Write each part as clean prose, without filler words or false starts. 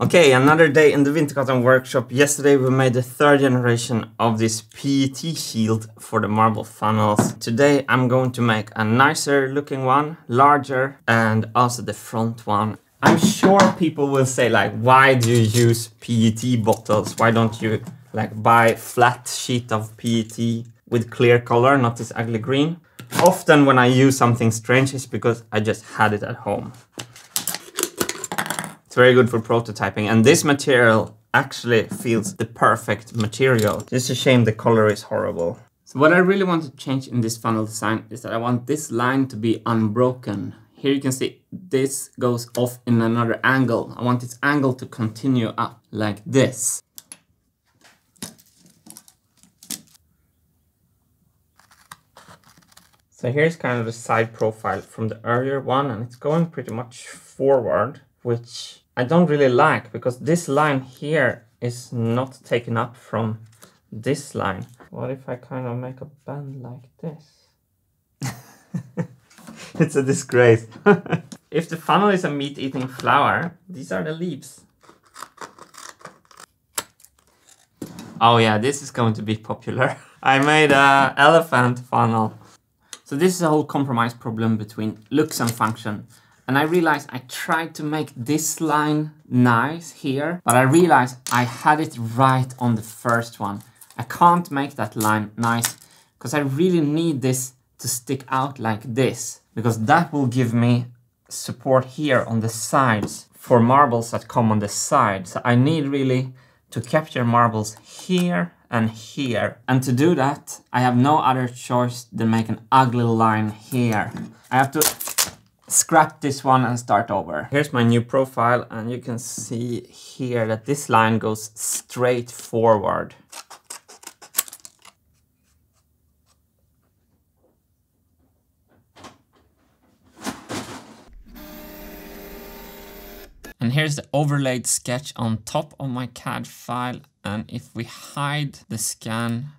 Okay, another day in the Wintergatan workshop. Yesterday we made the third generation of this PET shield for the marble funnels. Today I'm going to make a nicer looking one, larger, and also the front one. I'm sure people will say like, why do you use PET bottles? Why don't you like buy flat sheet of PET with clear color, not this ugly green? Often when I use something strange, it's because I just had it at home. It's very good for prototyping, and this material actually feels the perfect material. Just a shame the color is horrible. So what I really want to change in this funnel design is that I want this line to be unbroken. Here you can see this goes off in another angle. I want this angle to continue up like this. So here's kind of the side profile from the earlier one, and it's going pretty much forward, which I don't really like because this line here is not taken up from this line. What if I kind of make a bend like this? It's a disgrace. If the funnel is a meat-eating flower, these are the leaves. Oh yeah, this is going to be popular. I made an elephant funnel. So this is a whole compromise problem between looks and function. And I realized I tried to make this line nice here, but I realized I had it right on the first one. I can't make that line nice because I really need this to stick out like this, because that will give me support here on the sides for marbles that come on the side. So I need really to capture marbles here and here. And to do that, I have no other choice than make an ugly line here. I have to scrap this one and start over. Here's my new profile, and you can see here that this line goes straight forward. And here's the overlaid sketch on top of my CAD file, and if we hide the scan,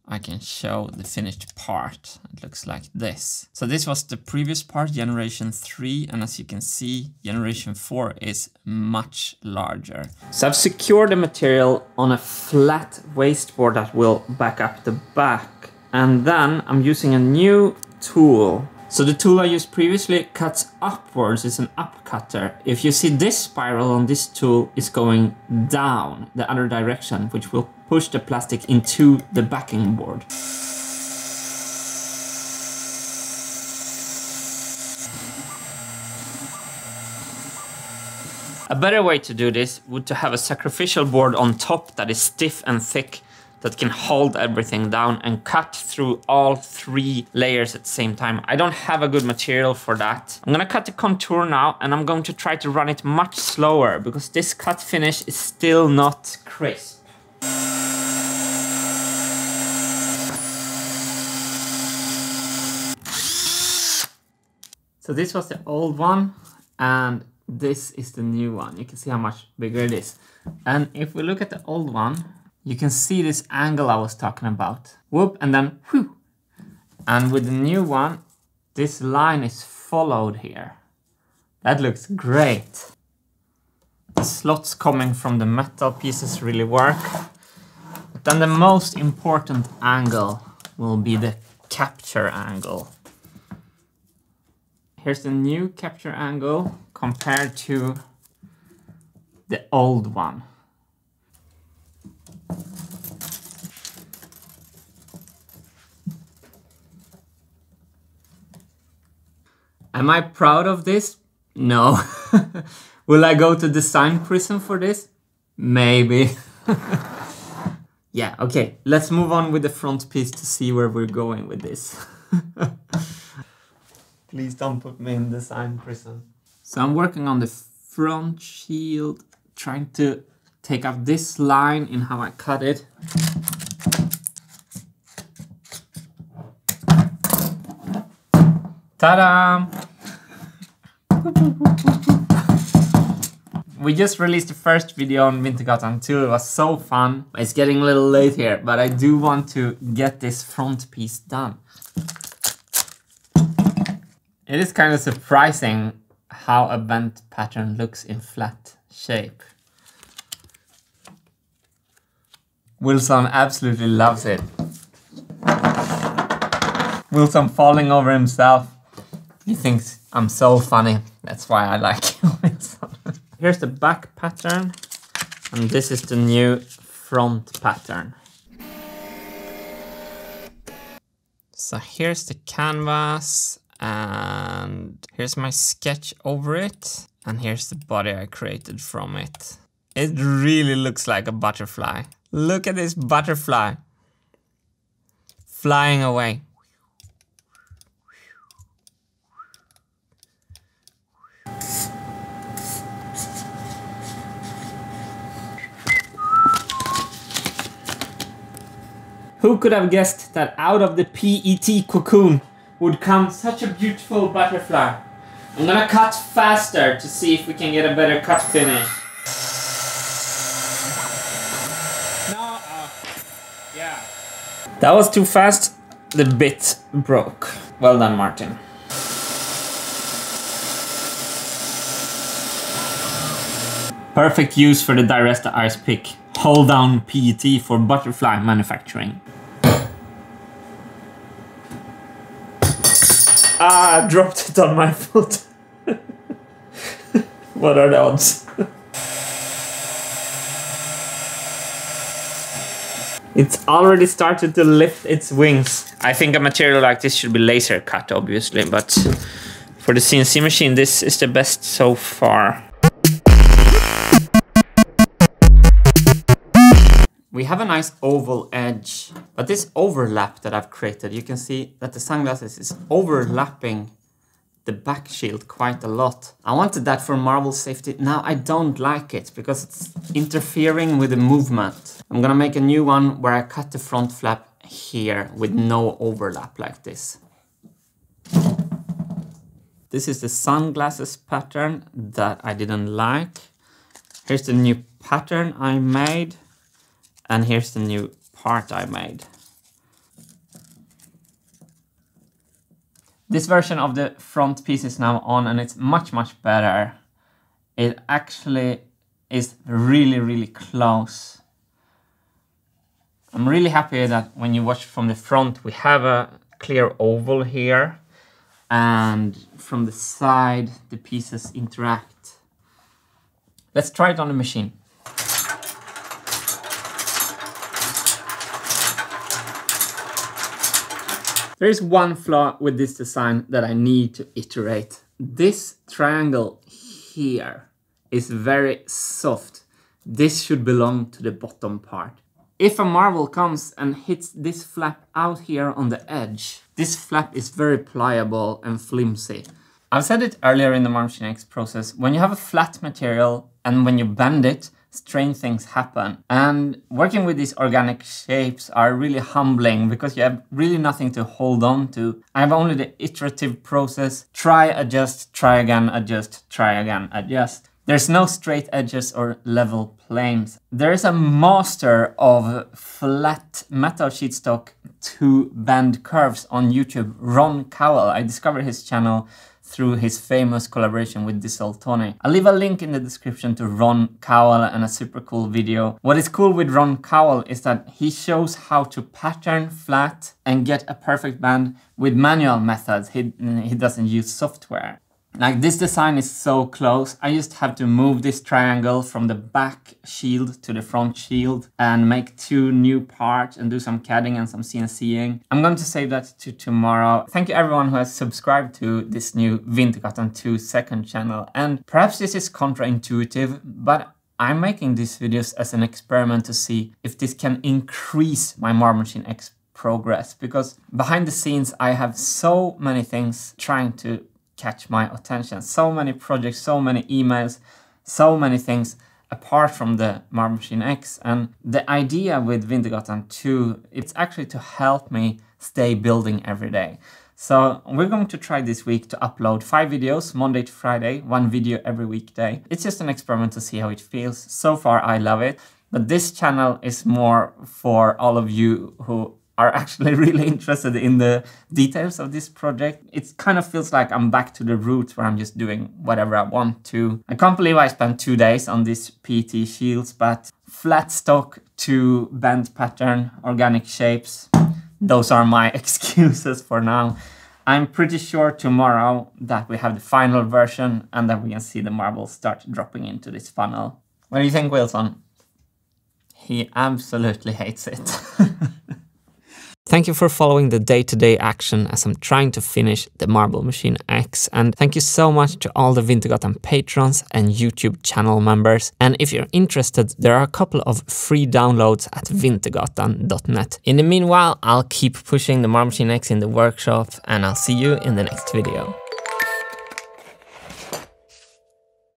I can show the finished part. It looks like this. So this was the previous part, generation 3, and as you can see, generation 4 is much larger. So I've secured the material on a flat wasteboard that will back up the back. And then I'm using a new tool. So the tool I used previously cuts upwards, it's an up cutter. If you see this spiral on this tool is going down the other direction, which will push the plastic into the backing board. A better way to do this would to have a sacrificial board on top that is stiff and thick, that can hold everything down and cut through all 3 layers at the same time. I don't have a good material for that. I'm gonna cut the contour now, and I'm going to try to run it much slower because this cut finish is still not crisp. So this was the old one, and this is the new one. You can see how much bigger it is. And if we look at the old one, you can see this angle I was talking about. Whoop, and then whew. And with the new one, this line is followed here. That looks great. The slots coming from the metal pieces really work. But then the most important angle will be the capture angle. Here's the new capture angle compared to the old one. Am I proud of this? No. Will I go to Design Prison for this? Maybe. Yeah, okay. Let's move on with the front piece to see where we're going with this. Please don't put me in Design Prison. So I'm working on the front shield, trying to take up this line in how I cut it. Ta-da! We just released the first video on Wintergatan 2. It was so fun. It's getting a little late here, but I do want to get this front piece done. It is kind of surprising how a bent pattern looks in flat shape. Wilson absolutely loves it. Wilson falling over himself. He thinks I'm so funny. That's why I like Wilson. Here's the back pattern. And this is the new front pattern. So here's the canvas. And here's my sketch over it. And here's the body I created from it. It really looks like a butterfly. Look at this butterfly. Flying away. Who could have guessed that out of the PET cocoon would come such a beautiful butterfly? I'm gonna cut faster to see if we can get a better cut finish. No, yeah. That was too fast. The bit broke. Well done, Martin. Perfect use for the Diresta Ice Pick. Hold down PET for butterfly manufacturing. Ah, I dropped it on my foot. What are the odds? It's already started to lift its wings. I think a material like this should be laser cut, obviously, but for the CNC machine, this is the best so far. We have a nice oval edge, but this overlap that I've created, you can see that the sunglasses is overlapping the back shield quite a lot. I wanted that for marble safety. Now I don't like it because it's interfering with the movement. I'm gonna make a new one where I cut the front flap here with no overlap like this. This is the sunglasses pattern that I didn't like. Here's the new pattern I made. And here's the new part I made. This version of the front piece is now on and it's much, much better. It actually is really, really close. I'm really happy that when you watch from the front, we have a clear oval here. And from the side, the pieces interact. Let's try it on the machine. There is one flaw with this design that I need to iterate. This triangle here is very soft. This should belong to the bottom part. If a marble comes and hits this flap out here on the edge, this flap is very pliable and flimsy. I've said it earlier in the Marble Machine X process, when you have a flat material and when you bend it, strange things happen. And working with these organic shapes are really humbling because you have really nothing to hold on to. I have only the iterative process. Try, adjust, try again, adjust, try again, adjust. There's no straight edges or level planes. There is a master of flat metal sheet stock to bend curves on YouTube, Ron Cowell. I discovered his channel through his famous collaboration with Dissolve Tony. I'll leave a link in the description to Ron Cowell and a super cool video. What is cool with Ron Cowell is that he shows how to pattern flat and get a perfect bend with manual methods. He doesn't use software. Like this design is so close. I just have to move this triangle from the back shield to the front shield and make two new parts and do some CADing and some CNCing. I'm going to save that to tomorrow. Thank you everyone who has subscribed to this new Vintergatan 2 second channel. And perhaps this is counterintuitive, but I'm making these videos as an experiment to see if this can increase my Marble Machine X progress. Because behind the scenes, I have so many things trying to catch my attention. So many projects, so many emails, so many things apart from the Marble Machine X. And the idea with Vintergatan 2, it's actually to help me stay building every day. So we're going to try this week to upload 5 videos, Monday to Friday, 1 video every weekday. It's just an experiment to see how it feels. So far, I love it. But this channel is more for all of you who are actually really interested in the details of this project. It kind of feels like I'm back to the roots where I'm just doing whatever I want to. I can't believe I spent 2 days on these PET shields, but flat stock to bend pattern, organic shapes, those are my excuses for now. I'm pretty sure tomorrow that we have the final version and that we can see the marbles start dropping into this funnel. What do you think, Wilson? He absolutely hates it. Thank you for following the day-to-day action as I'm trying to finish the Marble Machine X. And thank you so much to all the Vintergatan patrons and YouTube channel members. And if you're interested, there are a couple of free downloads at vintergatan.net. In the meanwhile, I'll keep pushing the Marble Machine X in the workshop and I'll see you in the next video.